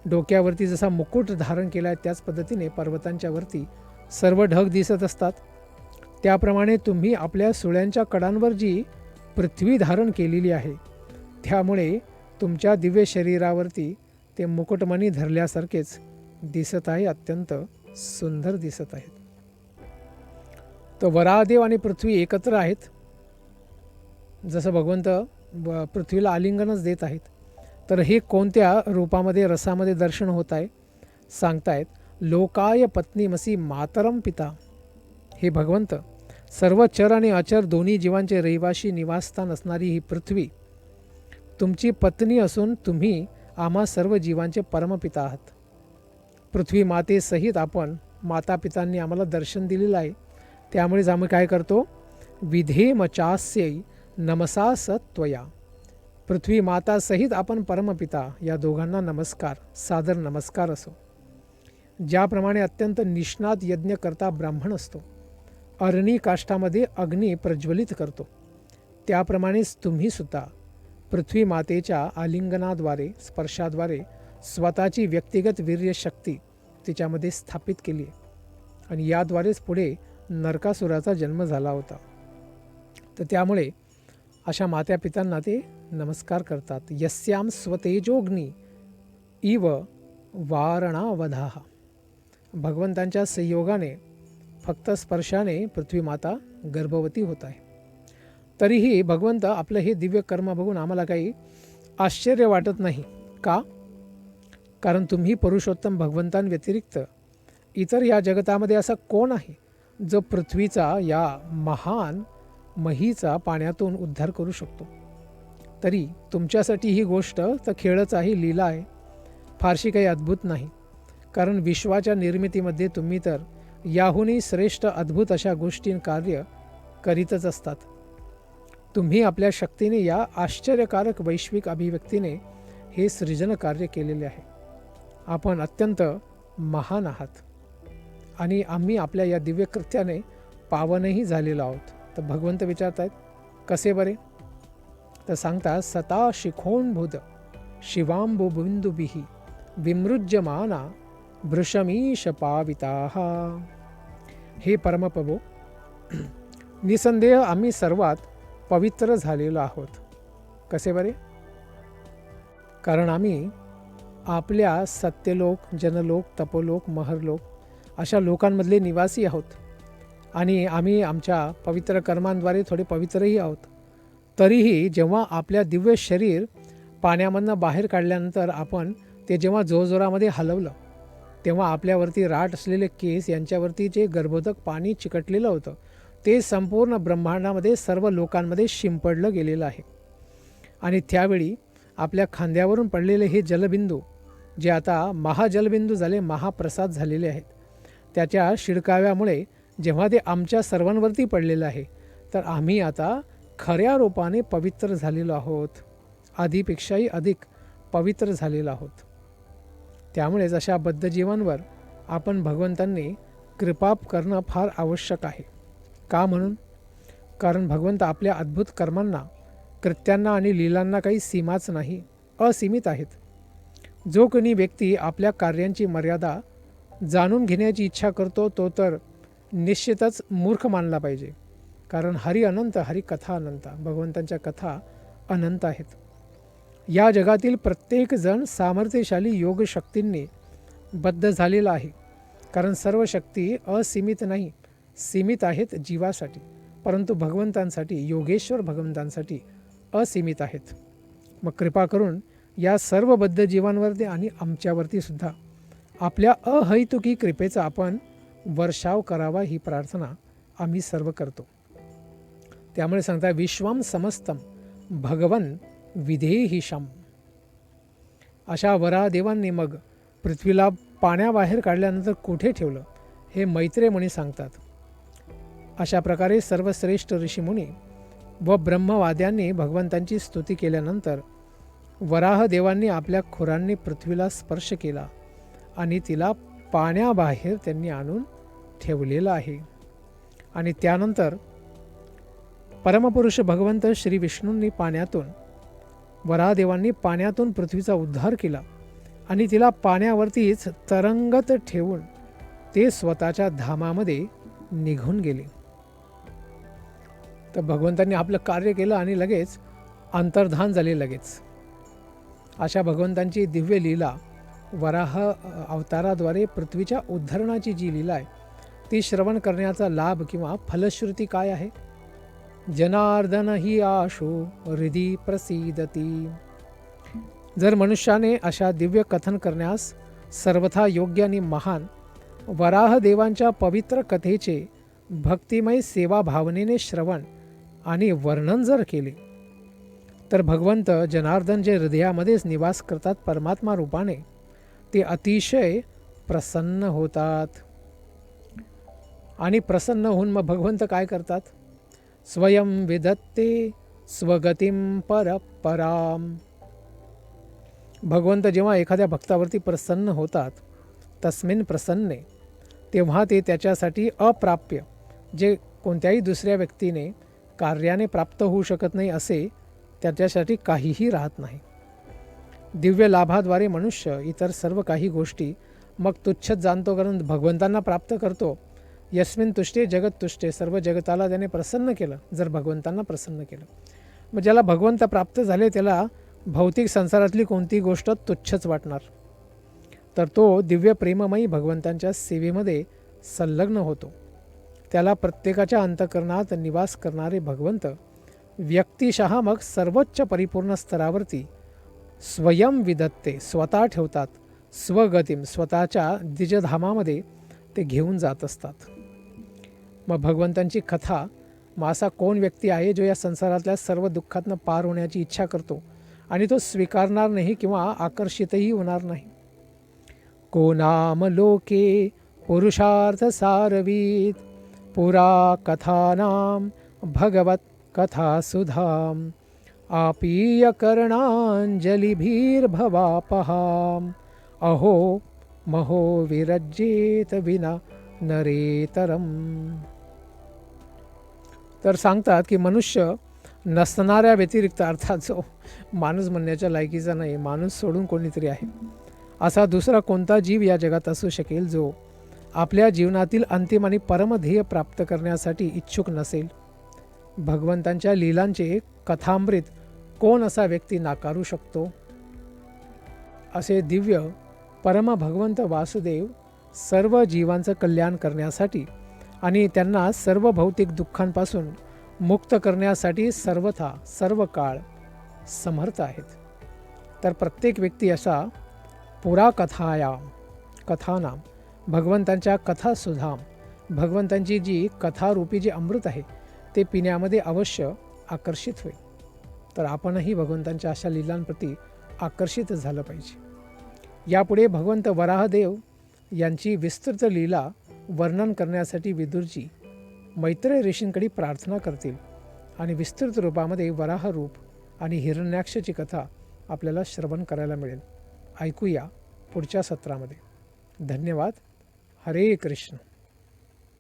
डोक्यावरती जसा मुकुट धारण केला आहे त्याच पद्धतीने पर्वतांच्या वरती सर्व ढग दिसत असतात. त्याप्रमाणे तुम्ही आपल्या सुळ्यांच्या कडांवर जी पृथ्वी धारण केलेली आहे, त्यामुळे तुमच्या दिव्य शरीरावरती ते मुकुटमणी धरल्यासारखेच दिसत आहे, अत्यंत सुंदर दिसत आहेत. तर वराहदेव आणि पृथ्वी एकत्र आहेत. जसं भगवंत पृथ्वीला आलिंगनच देत आहेत. तर हे कोणत्या रूपामध्ये, रसामध्ये दर्शन होत आहे सांगतायत. लोकाय पत्नीमसी मातरम पिता. हे भगवंत, सर्व चर आणि अचर दोन्ही जीवांचे रहिवाशी निवासस्थान असणारी ही पृथ्वी तुमची पत्नी असून तुम्ही आम्हा सर्व जीवांचे परमपिता आहात. पृथ्वी मातेसहित आपण मातापितांनी आम्हाला दर्शन दिलेलं आहे. त्यामुळेच आम्ही काय करतो, विधेम चास्यै नमसा सत्वया. पृथ्वी मातासहित आपण परमपिता या दोघांना नमस्कार, सादर नमस्कार असो. ज्याप्रमाणे अत्यंत निष्णात यज्ञ करता ब्राह्मण असतो, अरणी काष्ठामध्ये अग्नी प्रज्वलित करतो, त्याप्रमाणेच तुम्ही सुद्धा पृथ्वी मातेच्या आलिंगनाद्वारे, स्पर्शाद्वारे स्वतःची व्यक्तिगत वीर्य शक्ती तिच्यामध्ये स्थापित केली आहे. आणि याद्वारेच पुढे नरकासुराचा जन्म झाला होता. तर त्यामुळे अशा मात्या पित्यांना ते नमस्कार करतात. यस्याम स्वतेजोग्नी इव वारणावधाः. भगवंतांच्या संयोगाने, फक्त स्पर्शाने पृथ्वी माता गर्भवती होत आहे. तरीही भगवंत आपलं हे दिव्य कर्म बघून आम्हाला काही आश्चर्य वाटत नाही. का? कारण तुम्ही पुरुषोत्तम भगवंतांव्यतिरिक्त इतर या जगतामध्ये असा कोण आहे जो पृथ्वीचा, या महान महीचा पाण्यातून उद्धार करू शकतो. तरी तुमच्यासाठी ही गोष्ट तर खेळच आहे, लीला आहे, फारशी काही अद्भुत नाही. कारण विश्वाच्या निर्मितीमध्ये तुम्ही तर याहूनही श्रेष्ठ अद्भुत अशा गोष्टी कार्य करीतच असतात. तुम्ही आपल्या शक्तीने, या आश्चर्यकारक वैश्विक अभिव्यक्तीने हे सृजन कार्य केलेले आहे. आपण अत्यंत महान आहात आणि आम्ही आपल्या या दिव्य कृत्याने पावनही झालेलो आहोत. तर भगवंत विचारत आहेत, कसे बरे? तर सांगतात, सता शिखोन्भुद शिवांबुबिंदुभिः विमृज्यमाना भृशमीश पाविताः. हे परमप्रभो, निसंदेह आम्ही सर्वात पवित्र झालेलो आहोत. कसे बरे? कारण आम्ही आपल्या सत्यलोक, जनलोक, तपोलोक, महरलोक अशा लोकांमधले निवासी आहोत. आणि आम्ही आमच्या पवित्र कर्मांद्वारे थोडे पवित्रही आहोत. तरीही जेव्हा आपल्या दिव्य शरीर पाण्यामधनं बाहेर काढल्यानंतर आपण ते जेव्हा जोरजोरामध्ये हलवलं, तेव्हा आपल्यावरती राठ असलेले केस यांच्यावरती जे गर्भोदक पाणी चिकटलेलं होतं ते संपूर्ण ब्रह्मांडामध्ये सर्व लोकांमध्ये शिंपडलं गेलेलं आहे. आणि त्यावेळी आपल्या खांद्यावरून पडलेले हे जलबिंदू जे आता महाजलबिंदू झाले, महाप्रसाद झालेले आहेत, त्याच्या शिडकाव्यामुळे जेव्हा ते आमच्या सर्वांवरती पडलेलं आहे तर आम्ही आता खऱ्या रूपाने पवित्र झालेलो आहोत, आधीपेक्षाही अधिक पवित्र झालेलो आहोत. त्यामुळेच अशा बद्धजीवांवर आपण भगवंतांनी कृपा करणं फार आवश्यक आहे. का म्हणून? कारण भगवंत आपल्या अद्भुत कर्मांना, कृत्यांना आणि लीलांना काही सीमाच नाही, असीमित आहेत. जो कोणी व्यक्ती आपल्या कार्यांची मर्यादा जाणून घेण्याची इच्छा करतो तो तर निश्चितच मूर्ख मानला पाहिजे. कारण हरी अनंत, हरी कथा अनंत, भगवंतांच्या कथा अनंत आहेत. या जगातील प्रत्येक जण सामर्थ्यशाली योगशक्तींनी बद्ध झालेला आहे. कारण सर्व शक्ती असीमित नाही, सीमित आहेत जीवासाठी, परंतु भगवंतांसाठी, योगेश्वर भगवंतांसाठी असीमित आहेत. मग कृपा करून या सर्व बद्ध जीवांवरती आणि आमच्यावरती सुद्धा आपल्या अहैतुकी कृपेचा आपण वर्षाव करावा ही प्रार्थना आम्ही सर्व करतो. त्यामुळे सांगता विश्वम समस्तम भगवन विधेहिशम. अशा वरादेवांनी मग पृथ्वीला पाण्याबाहेर काढल्यानंतर कुठे ठेवलं हे मैत्रेमुनी सांगतात. अशा प्रकारे सर्वश्रेष्ठ ऋषीमुनी व ब्रह्मवाद्यांनी भगवंतांची स्तुती केल्यानंतर वराहदेवांनी आपल्या खुरांनी पृथ्वीला स्पर्श केला आणि तिला पाण्याबाहेर त्यांनी आणून ठेवलेलं आहे. आणि त्यानंतर परमपुरुष भगवंत श्री विष्णूंनी पाण्यातून, वराहदेवांनी पाण्यातून पृथ्वीचा उद्धार केला आणि तिला पाण्यावरतीच तरंगत ठेवून ते स्वतःच्या धामामध्ये निघून गेले. तर भगवंतांनी आपलं कार्य केलं आणि लगेच अंतर्धान झाले लगेच. अशा भगवंतांची दिव्य लीला, वराह अवताराद्वारे पृथ्वीच्या उद्धरणाची जी लीला आहे ती श्रवण करण्याचा लाभ किंवा फलश्रुती काय आहे? जनार्दन ही आशु हृदि प्रसीदती. जर मनुष्याने अशा दिव्य कथन करण्यास सर्वथा योग्य आणि महान वराहदेवांच्या पवित्र कथेचे भक्तिमय सेवा भावनेने श्रवण आणि वर्णन जर केले तर भगवंत जनार्दन जे हृदयामध्येच निवास करतात परमात्मा रूपाने, ते अतिशय प्रसन्न होतात. आणि प्रसन्न होऊन मग भगवंत काय करतात? स्वयं विदत्ते स्वगतिम परपराम. भगवंत जेव्हा एखाद्या भक्तावरती प्रसन्न होतात तस्मिन प्रसन्ने, तेव्हा ते त्याच्यासाठी अप्राप्य, जे कोणत्याही दुसऱ्या व्यक्तीने कार्याने प्राप्त होऊ शकत नाही असे त्याच्यासाठी काहीही राहत नाही. दिव्य लाभाद्वारे मनुष्य इतर सर्व काही गोष्टी मग तुच्छच जाणतो, कारण भगवंतांना प्राप्त करतो. यस्मिन तुष्टे जगत तुष्टे. सर्व जगताला त्याने प्रसन्न केलं जर भगवंतांना प्रसन्न केलं. मग ज्याला भगवंत प्राप्त झाले त्याला भौतिक संसारातली कोणती गोष्ट तुच्छच वाटणार. तर तो दिव्य प्रेममयी भगवंतांच्या सेवेमध्ये संलग्न होतो. त्याला प्रत्येकाच्या अंतःकरणात निवास करणारे भगवंत व्यक्तिशः मग सर्वोच्च परिपूर्ण स्तरावरती स्वयं विदत्ते, स्वतः ठेवतात, स्वगतिम, स्वतःच्या द्विजधामामध्ये ते घेऊन जात असतात. मग भगवंतांची कथा, मग असा कोण व्यक्ती आहे जो या संसारातल्या सर्व दुःखातनं पार होण्याची इच्छा करतो आणि तो स्वीकारणार नाही किंवा आकर्षितही होणार नाही. को नाम लोके पुरुषार्थ सारवीत पुरा कथानाम भगवत कथा सुधाम आपीय करणांजलिभीर्भवापहाम अहो महो विरज्येत विना नरेतरम. तर सांगतात की मनुष्य नसणाऱ्या व्यतिरिक्त, अर्थात जो माणूस म्हणण्याच्या लायकीचा नाही, माणूस सोडून कोणीतरी आहे, असा दुसरा कोणता जीव या जगात असू शकेल जो आपल्या जीवनातील अंतिम आणि परमध्येय प्राप्त करण्यासाठी इच्छुक नसेल. भगवंतांच्या लीलांचे कथामृत कोण असा व्यक्ती नाकारू शकतो? असे दिव्य परम भगवंत वासुदेव सर्व जीवांचं कल्याण करण्यासाठी आणि त्यांना सर्व भौतिक दुःखांपासून मुक्त करण्यासाठी सर्वथा सर्व काळ समर्थ आहेत. तर प्रत्येक व्यक्ती असा पुरा कथानाम भगवंतांच्या कथासुधाम भगवंतांची जी कथारूपी जे अमृत आहे ते पिण्यामध्ये अवश्य आकर्षित होईल. तर आपणही भगवंतांच्या अशा लीलांप्रती आकर्षित झालं पाहिजे. यापुढे भगवंत वराहदेव यांची विस्तृत लीला वर्णन करण्यासाठी विदुरजी मैत्रेय ऋषींकडे प्रार्थना करतील आणि विस्तृत रूपामध्ये वराह रूप आणि हिरण्याक्षची कथा आपल्याला श्रवण करायला मिळेल. ऐकूया पुढच्या सत्रामध्ये. धन्यवाद. हरे कृष्ण.